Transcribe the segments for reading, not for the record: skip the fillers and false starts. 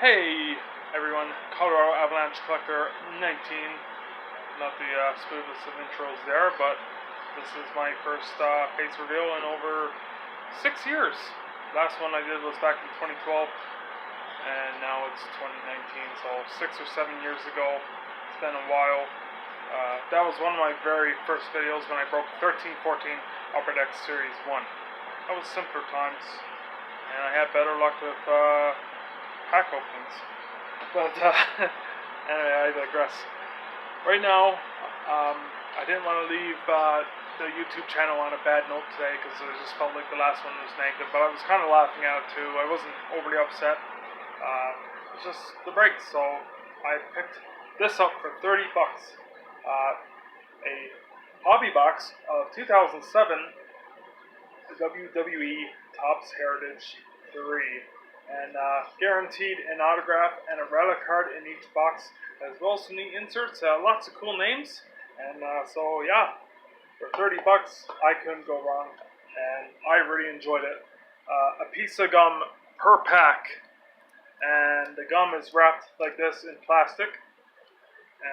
Hey everyone, Colorado Avalanche Collector 19. Not the smoothest of intros there, but this is my first face reveal in over 6 years. Last one I did was back in 2012, and now it's 2019, so 6 or 7 years ago. It's been a while. That was one of my very first videos when I broke 13-14 Upper Deck Series 1. That was simpler times, and I had better luck with pack openings. But anyway, I digress. Right now, I didn't want to leave the YouTube channel on a bad note today because I just felt like the last one was negative, but I was kind of laughing at it too. I wasn't overly upset. It was just the breaks, so I picked this up for 30 bucks. A hobby box of 2007 WWE Topps Heritage III. And guaranteed an autograph and a relic card in each box, as well as some neat inserts, lots of cool names, and so yeah, for 30 bucks, I couldn't go wrong, and I really enjoyed it. A piece of gum per pack, and the gum is wrapped like this in plastic,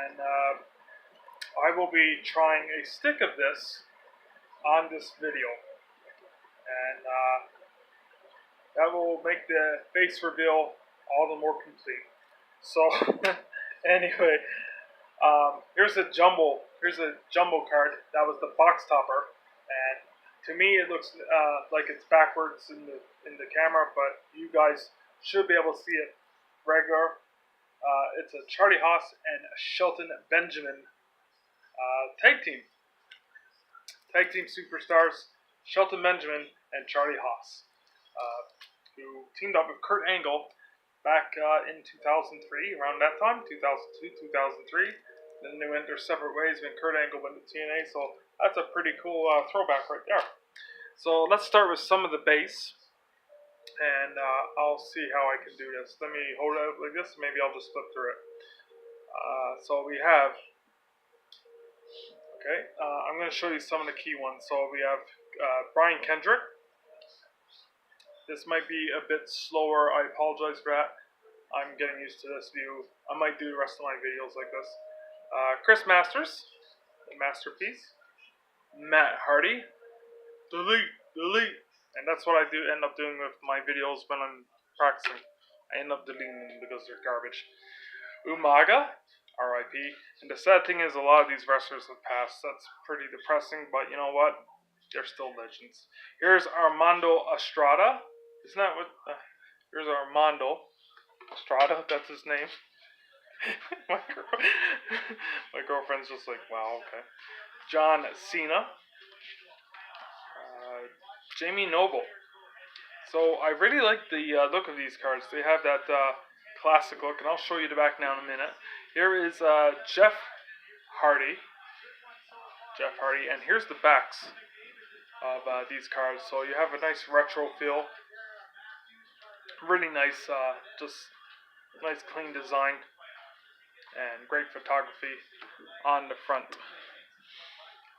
and I will be trying a stick of this on this video, and that will make the face reveal all the more complete. So, anyway, here's a jumbo card. That was the box topper, and to me it looks like it's backwards in the camera, but you guys should be able to see it regular. It's a Charlie Haas and Shelton Benjamin tag team superstars, Shelton Benjamin and Charlie Haas. Who teamed up with Kurt Angle back in 2003, around that time, 2002, 2003. Then they went their separate ways when Kurt Angle went to TNA, so that's a pretty cool throwback right there. So let's start with some of the base, and I'll see how I can do this. Let me hold it up like this, maybe I'll just flip through it. So we have, I'm going to show you some of the key ones. So we have Brian Kendrick. This might be a bit slower, I apologize for that. I'm getting used to this view. I might do the rest of my videos like this. Chris Masters, the masterpiece. Matt Hardy, delete. And that's what I do end up doing with my videos when I'm practicing. I end up deleting them because they're garbage. Umaga, RIP. And the sad thing is a lot of these wrestlers have passed. That's pretty depressing, but you know what? They're still legends. Here's Armando Estrada. Isn't that what? Here's Armando Estrada. That's his name. my girlfriend's just like, wow, okay. John Cena. Jamie Noble. So I really like the look of these cards. They have that classic look, and I'll show you the back now in a minute. Here is Jeff Hardy, and here's the backs of these cards. So you have a nice retro feel. Really nice, just nice clean design and great photography on the front.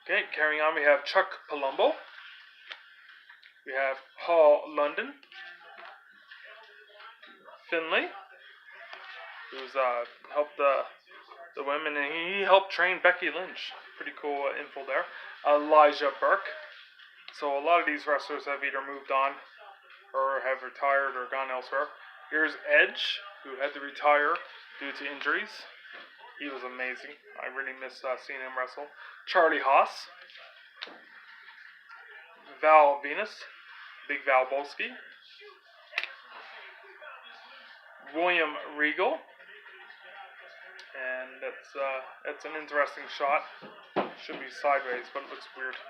Okay, carrying on, we have Chuck Palumbo. We have Paul London. Finlay, who's helped the women, and he helped train Becky Lynch. Pretty cool info there. Elijah Burke. So a lot of these wrestlers have either moved on or have retired or gone elsewhere. Here's Edge, who had to retire due to injuries. He was amazing. I really miss seeing him wrestle. Charlie Haas. Val Venus. Big Val Bolsky. William Regal. And that's an interesting shot. Should be sideways, but it looks weird.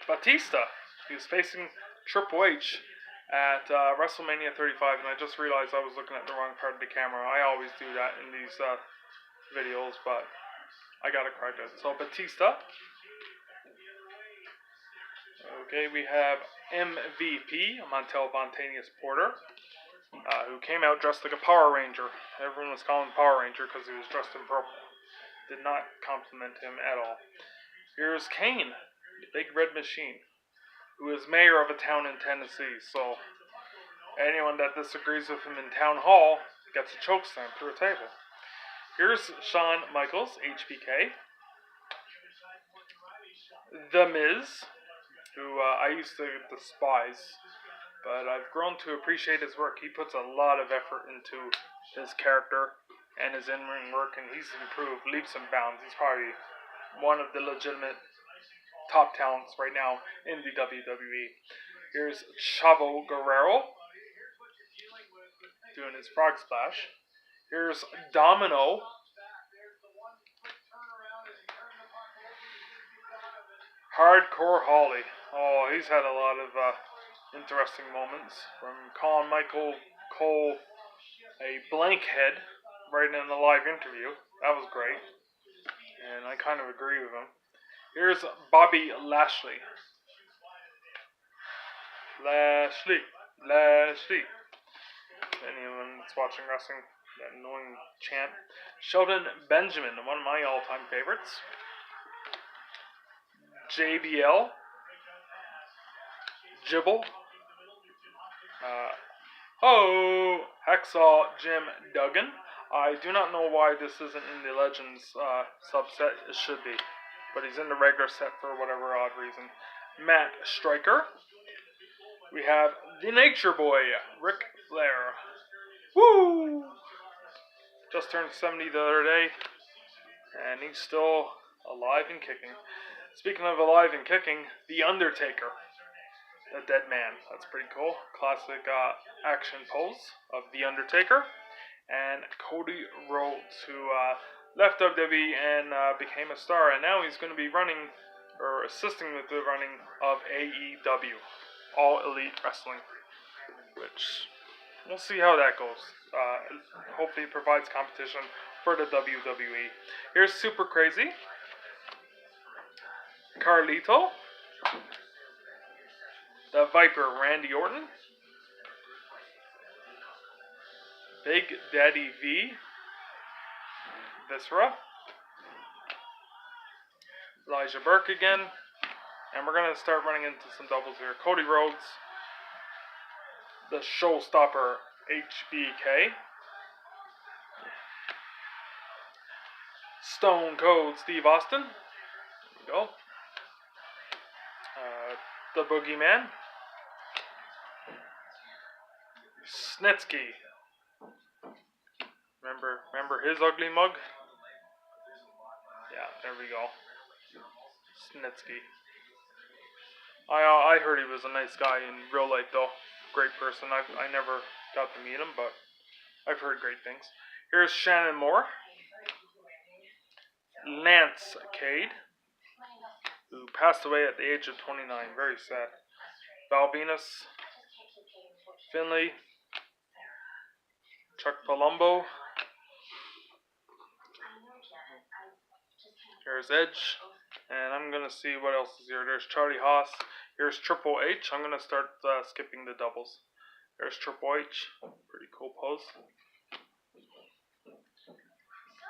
Batista. He was facing Triple H at WrestleMania 35, and I just realized I was looking at the wrong part of the camera. I always do that in these videos, but I gotta correct it. So Batista. Okay, we have MVP, Montel Vontavious Porter, who came out dressed like a Power Ranger. Everyone was calling him Power Ranger because he was dressed in purple. Did not compliment him at all. Here's Kane, the Big Red Machine, who is mayor of a town in Tennessee. So Anyone that disagrees with him in town hall gets a choke slam through a table. Here's Shawn Michaels, HBK. The Miz, who I used to despise, but I've grown to appreciate his work. He puts a lot of effort into his character and his in-ring work, and he's improved leaps and bounds. He's probably one of the legitimate top talents right now in the WWE. Here's Chavo Guerrero doing his frog splash. Here's Domino. Hardcore Holly. Oh, he's had a lot of interesting moments. From calling Michael Cole a blank head right in a live interview. That was great. And I kind of agree with him. Here's Bobby Lashley. Lashley. Anyone that's watching wrestling, that annoying chant. Sheldon Benjamin, one of my all-time favorites. JBL. Jibble. Hacksaw Jim Duggan. I do not know why this isn't in the Legends subset. It should be. But he's in the regular set for whatever odd reason. Matt Striker. We have the Nature Boy, Ric Flair. Woo! Just turned 70 the other day. And he's still alive and kicking. Speaking of alive and kicking, The Undertaker. The Dead Man. That's pretty cool. Classic action pose of The Undertaker. And Cody Rhodes, who left WWE and became a star. And now he's going to be running, or assisting with the running of AEW. All Elite Wrestling. Which, we'll see how that goes. Hopefully it provides competition for the WWE. Here's Super Crazy. Carlito. The Viper, Randy Orton. Big Daddy V. Viscera. Elijah Burke again. And we're going to start running into some doubles here. Cody Rhodes. The Showstopper, HBK. Stone Cold Steve Austin. There we go. The Boogeyman. Snitsky. Remember his ugly mug? Yeah, there we go. Snitsky. I heard he was a nice guy in real life though. Great person. I never got to meet him, but I've heard great things. Here's Shannon Moore. Lance Cade, who passed away at the age of 29. Very sad. Val Venus. Finley. Chuck Palumbo. Here's Edge. And I'm going to see what else is here. There's Charlie Haas. Here's Triple H. I'm going to start skipping the doubles. There's Triple H. Pretty cool pose.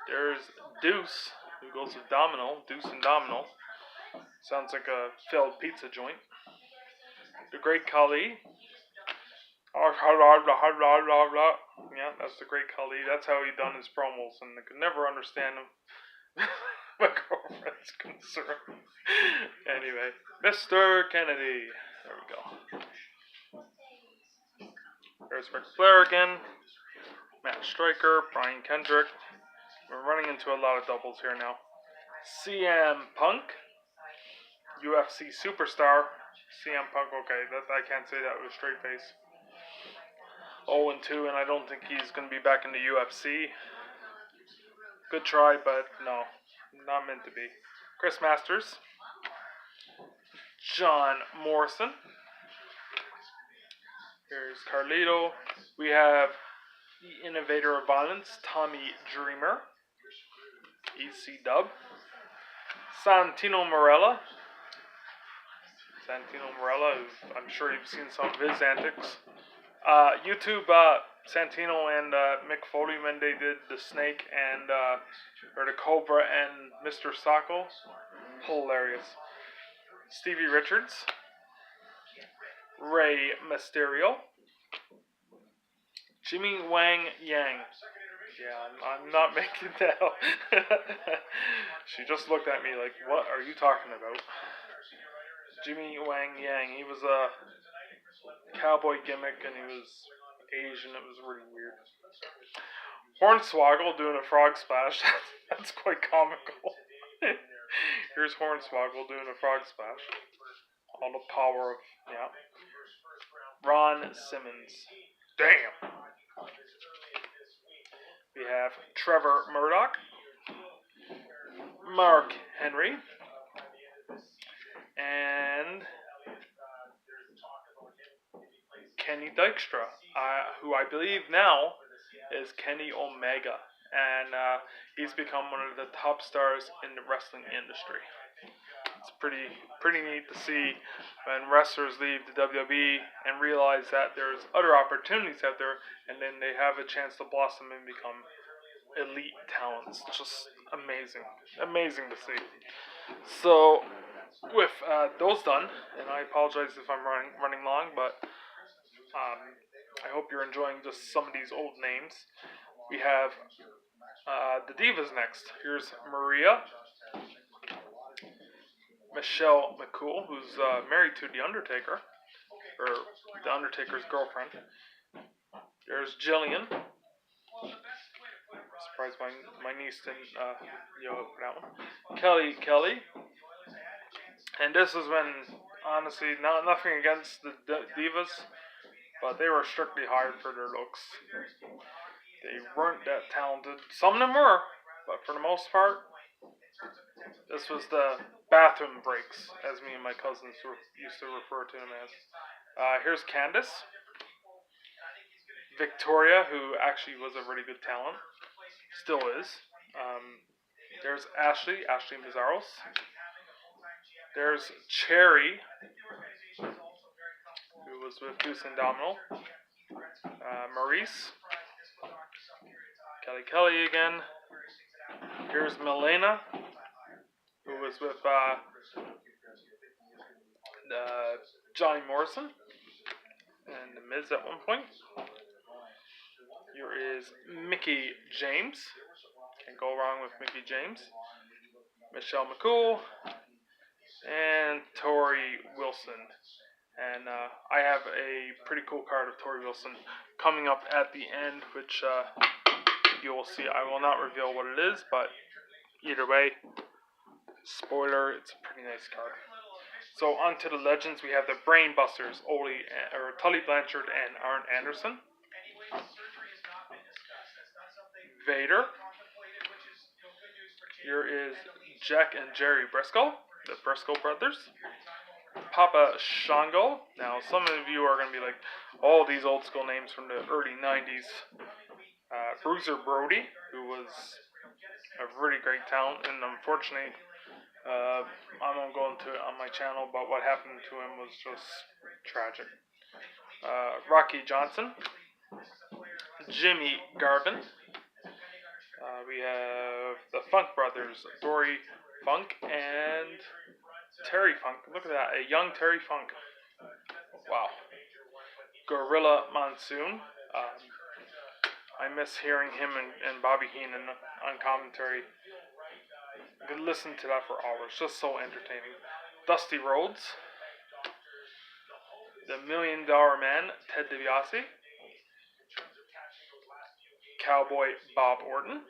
There's Deuce, who goes with Domino. Deuce and Domino. Sounds like a failed pizza joint. The Great Khali. Yeah, that's the Great Khali. That's how he done his promos, and I could never understand him. My girlfriend's concerned. Anyway, Mr. Kennedy. There we go. There's Ric Flair again. Matt Striker, Brian Kendrick. We're running into a lot of doubles here now. CM Punk. UFC superstar. CM Punk, okay, I can't say that with a straight face. 0-2, and I don't think he's going to be back in the UFC. Good try, but no. Not meant to be. Chris Masters. John Morrison. Here's Carlito. We have the Innovator of Violence, Tommy Dreamer. EC Dub. Santino Marella. Who I'm sure you've seen some of his antics. YouTube Santino and Mick Foley when they did the Snake and or the Cobra and Mr. Sacco. Hilarious. Stevie Richards. Rey Mysterio. Jimmy Wang Yang. Yeah, I'm not making that up. She just looked at me like, what are you talking about? Jimmy Wang Yang. He was a cowboy gimmick and he was Asian. It was really weird. Hornswoggle doing a frog splash. That's quite comical. Here's Hornswoggle doing a frog splash. All the power of, yeah. Ron Simmons. Damn. We have Trevor Murdoch, Mark Henry, and Kenny Dykstra, who I believe now is Kenny Omega, and he's become one of the top stars in the wrestling industry. It's pretty neat to see when wrestlers leave the WWE and realize that there's other opportunities out there, and then they have a chance to blossom and become elite talents. Just amazing to see. So with those done, and I apologize if I'm running long, but I hope you're enjoying just some of these old names. We have the Divas next. Here's Maria, Michelle McCool, who's married to The Undertaker, or The Undertaker's girlfriend. There's Jillian. Surprised my niece didn't for that one. Kelly. And this is when, honestly, nothing against the Divas, but they were strictly hired for their looks. They weren't that talented. Some of them were, but for the most part, this was the bathroom breaks, as me and my cousins used to refer to them as. Here's Candice. Victoria, who actually was a really good talent. Still is. There's Ashley Mazzaros. There's Cherry, who was with Deuce and Domino. Maurice. Kelly again. Here's Milena, who was with Johnny Morrison and The Miz at one point. Here is Mickie James. Can't go wrong with Mickie James. Michelle McCool. And Tori Wilson. And I have a pretty cool card of Tori Wilson coming up at the end, which you will see. I will not reveal what it is, but either way, spoiler, it's a pretty nice card. So on to the legends, we have the Brainbusters, Tully Blanchard and Arn Anderson. Vader. Here is Jack and Jerry Briscoe, the Briscoe brothers. Papa Shango. Now, some of you are going to be like, all these old school names from the early 90s. Bruiser Brody, who was a really great talent, and unfortunately, I won't go into it on my channel, but what happened to him was just tragic. Rocky Johnson. Jimmy Garvin. We have the Funk brothers, Dory Funk and Terry Funk. Look at that, a young Terry Funk. Wow. Gorilla Monsoon. I miss hearing him and Bobby Heenan on commentary. You could listen to that for hours. Just so entertaining. Dusty Rhodes. The $1 Million Man, Ted DiBiase. Cowboy Bob Orton.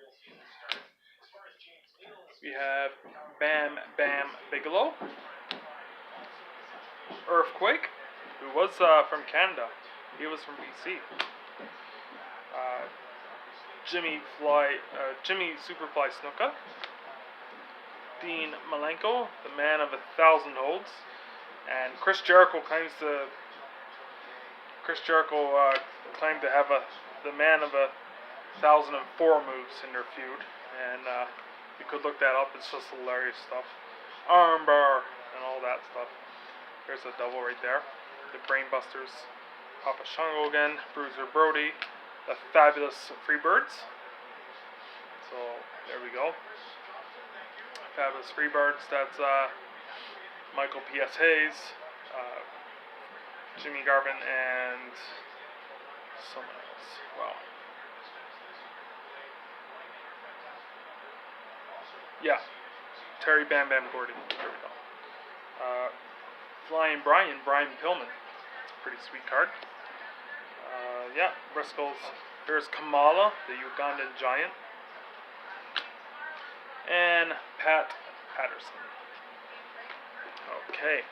We have Bam Bam Bigelow. Earthquake, who was from Canada. He was from BC. Jimmy Superfly Snuka. Dean Malenko, the man of 1,000 holds. And Chris Jericho claimed to have the man of 1,004 moves in their feud, and you could look that up. It's just hilarious stuff. Armbar and all that stuff. There's a double right there. The Brainbusters, Papa Shango again, Bruiser Brody, the Fabulous Freebirds. So there we go. Fabulous Freebirds. That's Michael P.S. Hayes, Jimmy Garvin, and someone else. Wow. Yeah, Terry Bam Bam Gordy. There we go. Flying Brian Pillman. It's a pretty sweet card. Yeah, Briscoes. There's Kamala, the Ugandan Giant. And Pat Patterson. Okay.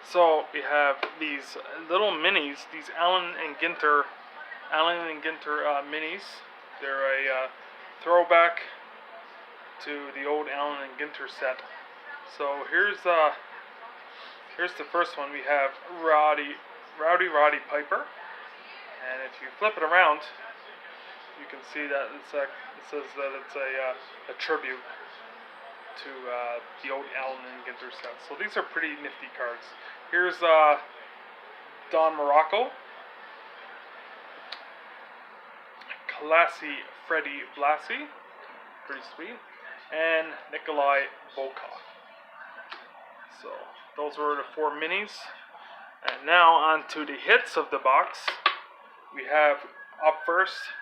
So we have these little minis, these Allen and Ginter minis. They're a throwback to the old Allen and Ginter set. So here's the first one. We have Rowdy Piper, and if you flip it around, you can see that it says that it's a tribute to the old Allen and Ginter set. So these are pretty nifty cards. Here's Don Morocco, Classy Freddie Blassie, pretty sweet, and Nikolai Volkov. So those were the 4 minis. And now on to the hits of the box. We have up first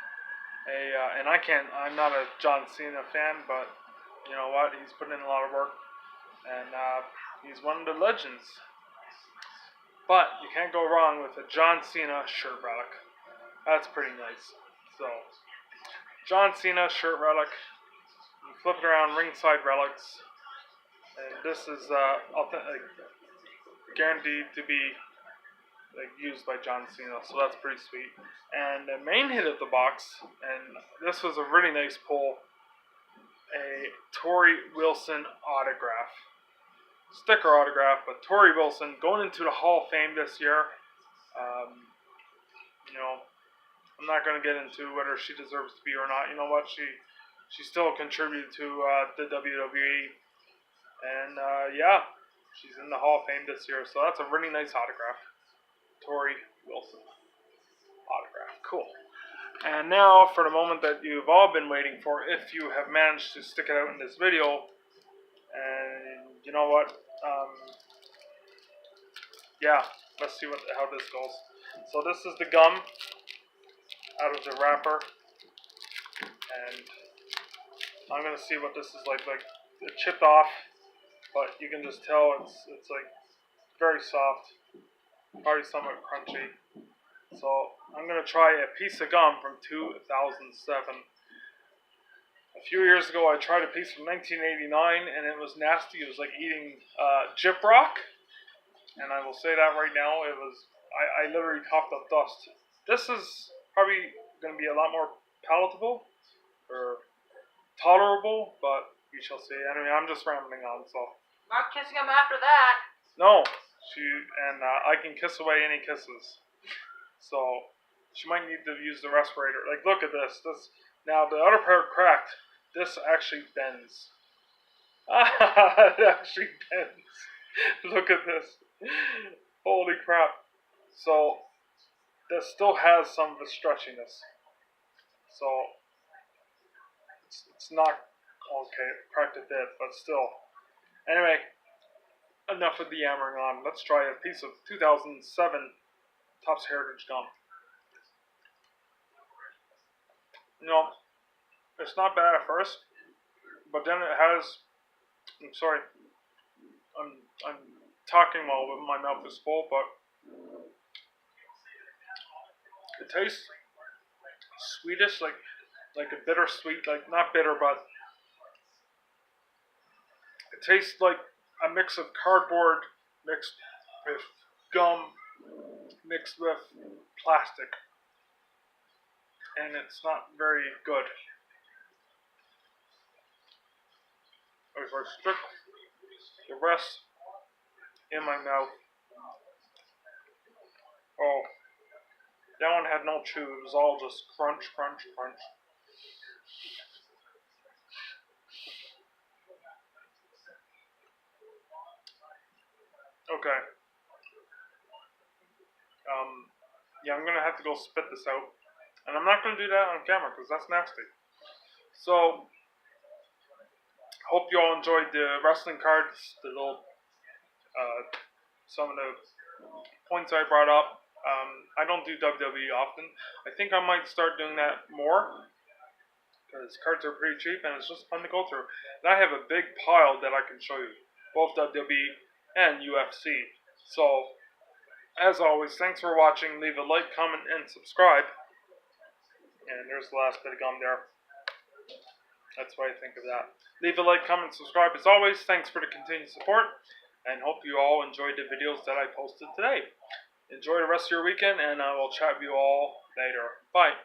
and I'm not a John Cena fan, but you know what? He's putting in a lot of work, and he's one of the legends. But you can't go wrong with a John Cena shirt relic. That's pretty nice. So, John Cena shirt relic. You flip it around, ringside relics, and this is guaranteed to be used by John Cena. So that's pretty sweet. And the main hit of the box, and this was a really nice pull. A Torrie Wilson autograph. Sticker autograph, but Torrie Wilson going into the Hall of Fame this year. You know, I'm not going to get into whether she deserves to be or not. You know what? She still contributed to the WWE. And yeah, she's in the Hall of Fame this year. So that's a really nice autograph. Torrie Wilson autograph. Cool. And now for the moment that you've all been waiting for, if you have managed to stick it out in this video. And you know what? Yeah, let's see how this goes. So this is the gum out of the wrapper, and I'm gonna see what this is like. Like, it chipped off, but you can just tell it's like very soft, probably somewhat crunchy. So I'm gonna try a piece of gum from 2007. A few years ago, I tried a piece from 1989, and it was nasty. It was like eating Gyprock, and I will say that right now. It was I literally coughed up dust. This is probably going to be a lot more palatable or tolerable, but we shall see. Anyway, I'm just rambling on. So not kissing him after that. no, I can kiss away any kisses. So she might need to use the respirator. Like, look at this. Now the other part cracked. This actually bends. It actually bends. Look at this. Holy crap. So this still has some of the stretchiness. So it's not okay. It cracked a bit, but still. Anyway, enough of the yammering on. Let's try a piece of 2007 Topps Heritage gum. You know, it's not bad at first, but then it has. I'm sorry. I'm talking while my mouth is full, but it tastes sweetish, like a bittersweet, like not bitter, but it tastes like a mix of cardboard mixed with gum mixed with plastic, and it's not very good. If I stick the rest in my mouth, oh, that one had no chew. It was all just crunch, crunch, crunch. Okay. Yeah, I'm gonna have to go spit this out, and I'm not gonna do that on camera because that's nasty. So, hope you all enjoyed the wrestling cards, the little, some of the points I brought up. I don't do WWE often. I think I might start doing that more because cards are pretty cheap and it's just fun to go through. And I have a big pile that I can show you, both WWE and UFC. So, as always, thanks for watching. Leave a like, comment, and subscribe. And there's the last bit of gum there. That's what I think of that. Leave a like, comment, subscribe. As always, thanks for the continued support. And hope you all enjoyed the videos that I posted today. Enjoy the rest of your weekend, and I will chat with you all later. Bye.